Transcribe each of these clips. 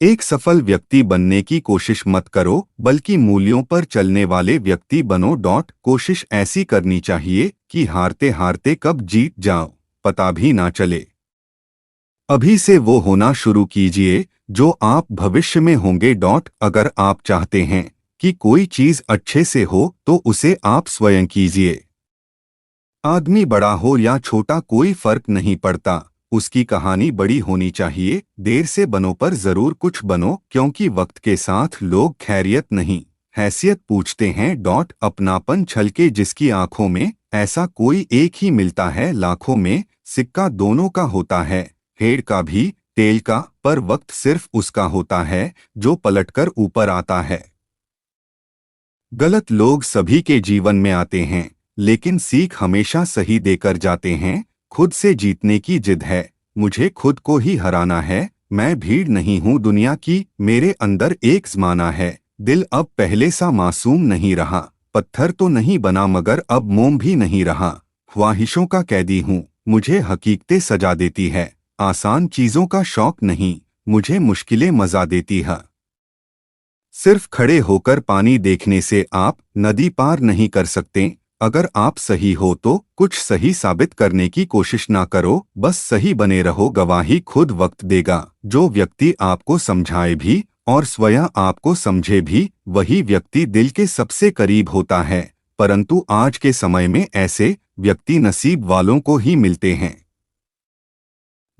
एक सफल व्यक्ति बनने की कोशिश मत करो, बल्कि मूल्यों पर चलने वाले व्यक्ति बनो। कोशिश ऐसी करनी चाहिए कि हारते हारते कब जीत जाओ पता भी ना चले। अभी से वो होना शुरू कीजिए जो आप भविष्य में होंगे। अगर आप चाहते हैं कि कोई चीज अच्छे से हो तो उसे आप स्वयं कीजिए। आदमी बड़ा हो या छोटा कोई फर्क नहीं पड़ता, उसकी कहानी बड़ी होनी चाहिए। देर से बनो पर जरूर कुछ बनो, क्योंकि वक्त के साथ लोग खैरियत नहीं हैसियत पूछते हैं। अपनापन छलके जिसकी आंखों में, ऐसा कोई एक ही मिलता है लाखों में। सिक्का दोनों का होता है, हेड़ का भी टेल का, पर वक्त सिर्फ उसका होता है जो पलटकर ऊपर आता है। गलत लोग सभी के जीवन में आते हैं, लेकिन सीख हमेशा सही देकर जाते हैं। खुद से जीतने की जिद है, मुझे खुद को ही हराना है। मैं भीड़ नहीं हूँ दुनिया की, मेरे अंदर एक ज़माना है। दिल अब पहले सा मासूम नहीं रहा, पत्थर तो नहीं बना मगर अब मोम भी नहीं रहा। ख्वाहिशों का कैदी हूँ, मुझे हकीकतें सजा देती है। आसान चीज़ों का शौक नहीं, मुझे मुश्किलें मजा देती है। सिर्फ खड़े होकर पानी देखने से आप नदी पार नहीं कर सकते। अगर आप सही हो तो कुछ सही साबित करने की कोशिश ना करो, बस सही बने रहो। गवाही खुद वक्त देगा। जो व्यक्ति आपको समझाए भी और स्वयं आपको समझे भी, वही व्यक्ति दिल के सबसे करीब होता है। परंतु आज के समय में ऐसे व्यक्ति नसीब वालों को ही मिलते हैं।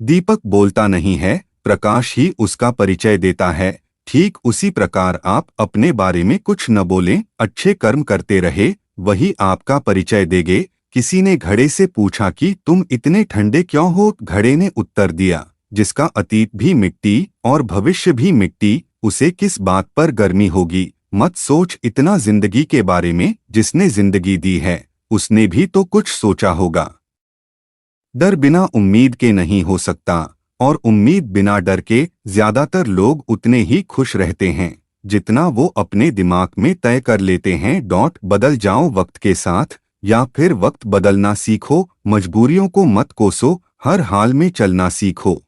दीपक बोलता नहीं है, प्रकाश ही उसका परिचय देता है। ठीक उसी प्रकार आप अपने बारे में कुछ न बोलें, अच्छे कर्म करते रहे, वही आपका परिचय देंगे। किसी ने घड़े से पूछा कि तुम इतने ठंडे क्यों हो? घड़े ने उत्तर दिया, जिसका अतीत भी मिट्टी और भविष्य भी मिट्टी, उसे किस बात पर गर्मी होगी? मत सोच इतना जिंदगी के बारे में, जिसने जिंदगी दी है उसने भी तो कुछ सोचा होगा। डर बिना उम्मीद के नहीं हो सकता, और उम्मीद बिना डर के। ज्यादातर लोग उतने ही खुश रहते हैं जितना वो अपने दिमाग में तय कर लेते हैं। बदल जाओ वक्त के साथ, या फिर वक्त बदलना सीखो। मजबूरियों को मत कोसो, हर हाल में चलना सीखो।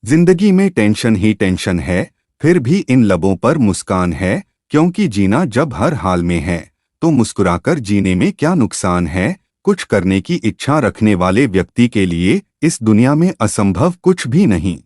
जिंदगी में टेंशन ही टेंशन है, फिर भी इन लबों पर मुस्कान है। क्योंकि जीना जब हर हाल में है, तो मुस्कुराकर जीने में क्या नुकसान है? कुछ करने की इच्छा रखने वाले व्यक्ति के लिए इस दुनिया में असंभव कुछ भी नहीं।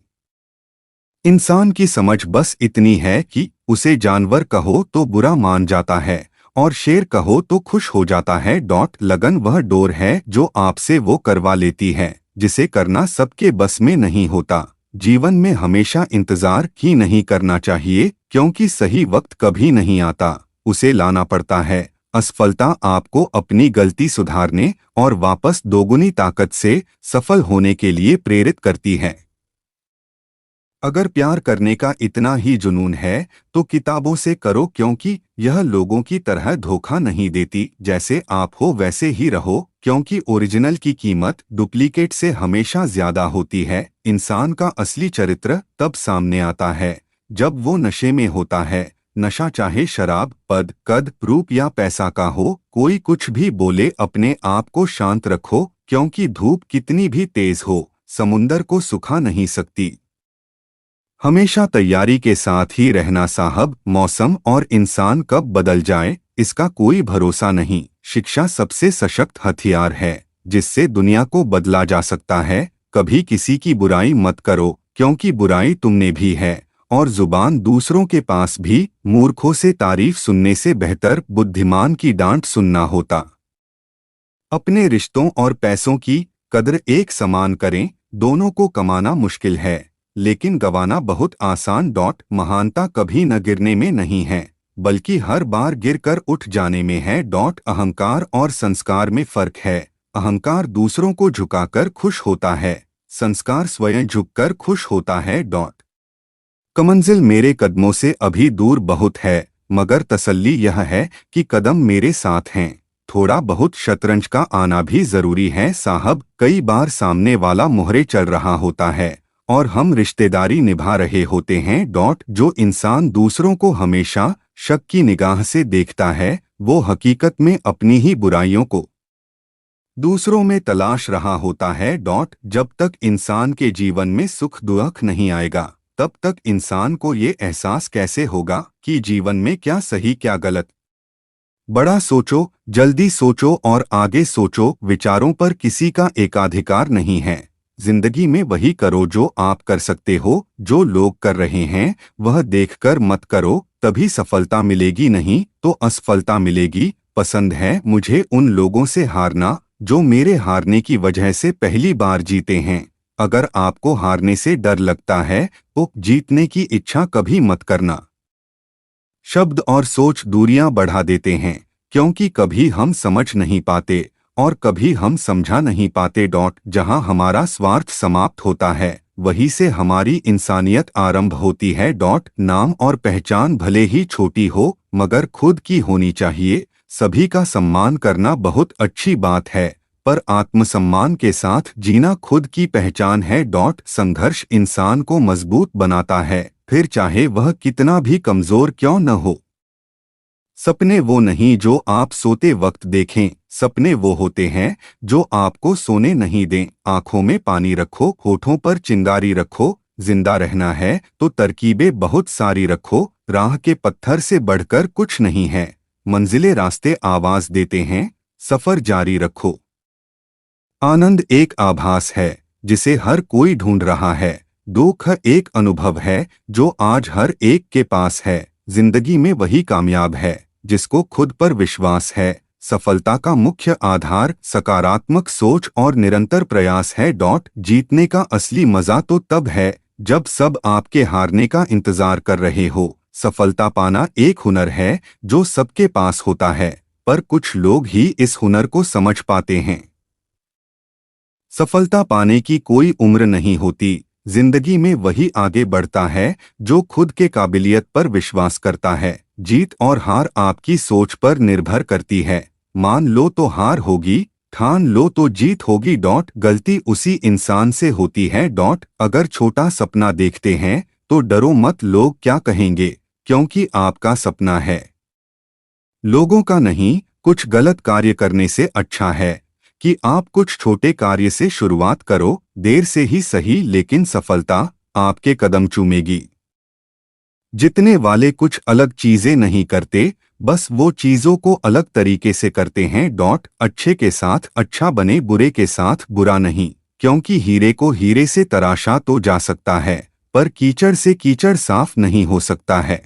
इंसान की समझ बस इतनी है कि उसे जानवर कहो तो बुरा मान जाता है, और शेर कहो तो खुश हो जाता है। लगन वह डोर है जो आपसे वो करवा लेती है जिसे करना सबके बस में नहीं होता। जीवन में हमेशा इंतजार ही नहीं करना चाहिए, क्योंकि सही वक्त कभी नहीं आता, उसे लाना पड़ता है। असफलता आपको अपनी गलती सुधारने और वापस दोगुनी ताकत से सफल होने के लिए प्रेरित करती है। अगर प्यार करने का इतना ही जुनून है तो किताबों से करो, क्योंकि यह लोगों की तरह धोखा नहीं देती। जैसे आप हो वैसे ही रहो, क्योंकि ओरिजिनल की कीमत डुप्लीकेट से हमेशा ज्यादा होती है। इंसान का असली चरित्र तब सामने आता है जब वो नशे में होता है। नशा चाहे शराब, पद, कद, रूप या पैसा का हो, कोई कुछ भी बोले, अपने आप को शांत रखो, क्योंकि धूप कितनी भी तेज हो समुंदर को सुखा नहीं सकती। हमेशा तैयारी के साथ ही रहना साहब, मौसम और इंसान कब बदल जाए इसका कोई भरोसा नहीं। शिक्षा सबसे सशक्त हथियार है जिससे दुनिया को बदला जा सकता है। कभी किसी की बुराई मत करो, क्योंकि बुराई तुमने भी है, और जुबान दूसरों के पास भी। मूर्खों से तारीफ सुनने से बेहतर बुद्धिमान की डांट सुनना होता। अपने रिश्तों और पैसों की कद्र एक समान करें। दोनों को कमाना मुश्किल है, लेकिन गंवाना बहुत आसान। महानता कभी न गिरने में नहीं है, बल्कि हर बार गिरकर उठ जाने में है। अहंकार और संस्कार में फर्क है। अहंकार दूसरों को झुकाकर खुश होता है, संस्कार स्वयं झुककर खुश होता है। कमंजिल मेरे कदमों से अभी दूर बहुत है, मगर तसल्ली यह है कि कदम मेरे साथ हैं। थोड़ा बहुत शतरंज का आना भी जरूरी है साहब। कई बार सामने वाला मोहरे चल रहा होता है और हम रिश्तेदारी निभा रहे होते हैं। जो इंसान दूसरों को हमेशा शक की निगाह से देखता है, वो हकीकत में अपनी ही बुराइयों को दूसरों में तलाश रहा होता है। जब तक इंसान के जीवन में सुख दुख नहीं आएगा, तब तक इंसान को ये एहसास कैसे होगा कि जीवन में क्या सही क्या गलत। बड़ा सोचो, जल्दी सोचो और आगे सोचो। विचारों पर किसी का एकाधिकार नहीं है। जिंदगी में वही करो जो आप कर सकते हो। जो लोग कर रहे हैं वह देखकर मत करो, तभी सफलता मिलेगी, नहीं तो असफलता मिलेगी। पसंद है मुझे उन लोगों से हारना जो मेरे हारने की वजह से पहली बार जीते हैं। अगर आपको हारने से डर लगता है तो जीतने की इच्छा कभी मत करना। शब्द और सोच दूरियां बढ़ा देते हैं, क्योंकि कभी हम समझ नहीं पाते और कभी हम समझा नहीं पाते। जहां हमारा स्वार्थ समाप्त होता है वहीं से हमारी इंसानियत आरंभ होती है। नाम और पहचान भले ही छोटी हो मगर खुद की होनी चाहिए। सभी का सम्मान करना बहुत अच्छी बात है, पर आत्मसम्मान के साथ जीना खुद की पहचान है। संघर्ष इंसान को मजबूत बनाता है, फिर चाहे वह कितना भी कमजोर क्यों न हो। सपने वो नहीं जो आप सोते वक्त देखें, सपने वो होते हैं जो आपको सोने नहीं दें। आंखों में पानी रखो, होठों पर चिंगारी रखो। जिंदा रहना है तो तरकीबें बहुत सारी रखो। राह के पत्थर से बढ़कर कुछ नहीं है। मंजिलें रास्ते आवाज देते हैं, सफर जारी रखो। आनंद एक आभास है जिसे हर कोई ढूंढ रहा है। दुख एक अनुभव है जो आज हर एक के पास है। जिंदगी में वही कामयाब है जिसको खुद पर विश्वास है। सफलता का मुख्य आधार सकारात्मक सोच और निरंतर प्रयास है। जीतने का असली मजा तो तब है जब सब आपके हारने का इंतजार कर रहे हो। सफलता पाना एक हुनर है जो सबके पास होता है, पर कुछ लोग ही इस हुनर को समझ पाते हैं। सफलता पाने की कोई उम्र नहीं होती। जिंदगी में वही आगे बढ़ता है जो खुद के काबिलियत पर विश्वास करता है। जीत और हार आपकी सोच पर निर्भर करती है। मान लो तो हार होगी, ठान लो तो जीत होगी। गलती उसी इंसान से होती है। अगर छोटा सपना देखते हैं तो डरो मत लोग क्या कहेंगे, क्योंकि आपका सपना है, लोगों का नहीं। कुछ गलत कार्य करने से अच्छा है कि आप कुछ छोटे कार्य से शुरुआत करो। देर से ही सही, लेकिन सफलता आपके कदम चूमेगी। जितने वाले कुछ अलग चीजें नहीं करते, बस वो चीजों को अलग तरीके से करते हैं। अच्छे के साथ अच्छा बने, बुरे के साथ बुरा नहीं, क्योंकि हीरे को हीरे से तराशा तो जा सकता है, पर कीचड़ से कीचड़ साफ नहीं हो सकता है।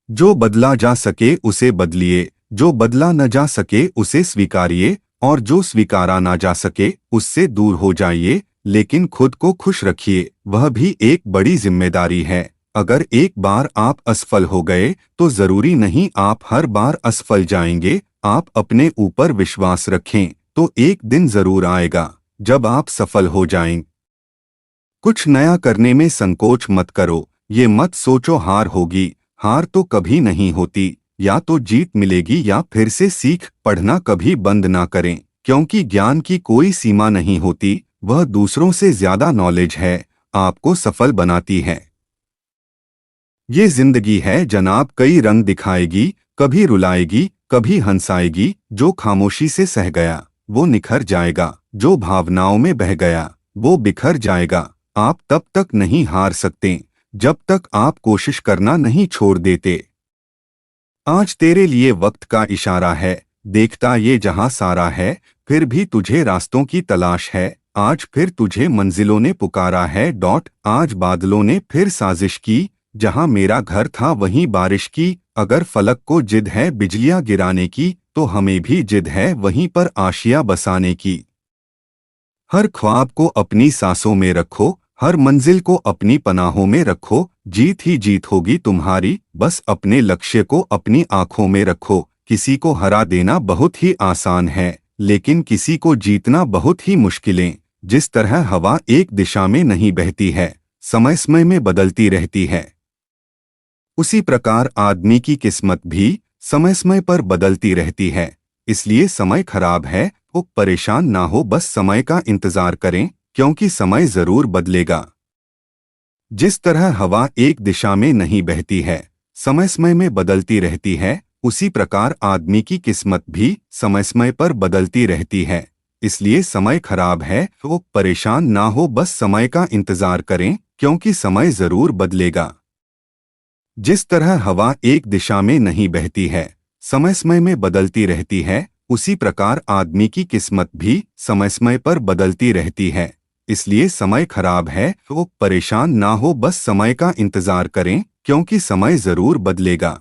जो बदला जा सके उसे बदलिए, जो बदला न जा सके उसे स्वीकारिए, और जो स्वीकारा ना जा सके उससे दूर हो जाइए। लेकिन खुद को खुश रखिए, वह भी एक बड़ी जिम्मेदारी है। अगर एक बार आप असफल हो गए तो जरूरी नहीं आप हर बार असफल जाएंगे। आप अपने ऊपर विश्वास रखें तो एक दिन जरूर आएगा जब आप सफल हो जाएंगे। कुछ नया करने में संकोच मत करो। ये मत सोचो हार होगी, हार तो कभी नहीं होती। या तो जीत मिलेगी या फिर से सीख। पढ़ना कभी बंद ना करें, क्योंकि ज्ञान की कोई सीमा नहीं होती। वह दूसरों से ज्यादा नॉलेज है, आपको सफल बनाती है। ये जिंदगी है जनाब, कई रंग दिखाएगी, कभी रुलाएगी कभी हंसाएगी। जो खामोशी से सह गया वो निखर जाएगा, जो भावनाओं में बह गया वो बिखर जाएगा। आप तब तक नहीं हार सकते जब तक आप कोशिश करना नहीं छोड़ देते। आज तेरे लिए वक्त का इशारा है, देखता ये जहां सारा है, फिर भी तुझे रास्तों की तलाश है। आज फिर तुझे मंजिलों ने पुकारा है। आज बादलों ने फिर साजिश की, जहां मेरा घर था वहीं बारिश की। अगर फलक को जिद है बिजलियां गिराने की, तो हमें भी जिद है वहीं पर आशियां बसाने की। हर ख्वाब को अपनी सांसों में रखो, हर मंजिल को अपनी पनाहों में रखो। जीत ही जीत होगी तुम्हारी, बस अपने लक्ष्य को अपनी आंखों में रखो। किसी को हरा देना बहुत ही आसान है, लेकिन किसी को जीतना बहुत ही मुश्किलें। जिस तरह हवा एक दिशा में नहीं बहती है, समय समय में बदलती रहती है, उसी प्रकार आदमी की किस्मत भी समय समय पर बदलती रहती है। इसलिए समय खराब है तो परेशान ना हो, बस समय का इंतजार करें, क्योंकि समय जरूर बदलेगा। जिस तरह हवा एक दिशा में नहीं बहती है, समय समय में बदलती रहती है, उसी प्रकार आदमी की किस्मत भी समय समय पर बदलती रहती है। इसलिए समय खराब है तो परेशान ना हो, बस समय का इंतजार करें, क्योंकि समय जरूर बदलेगा। जिस तरह हवा एक दिशा में नहीं बहती है, समय समय में बदलती रहती है, उसी प्रकार आदमी की किस्मत भी समय समय पर बदलती रहती है। इसलिए समय खराब है तो परेशान ना हो, बस समय का इंतजार करें, क्योंकि समय जरूर बदलेगा।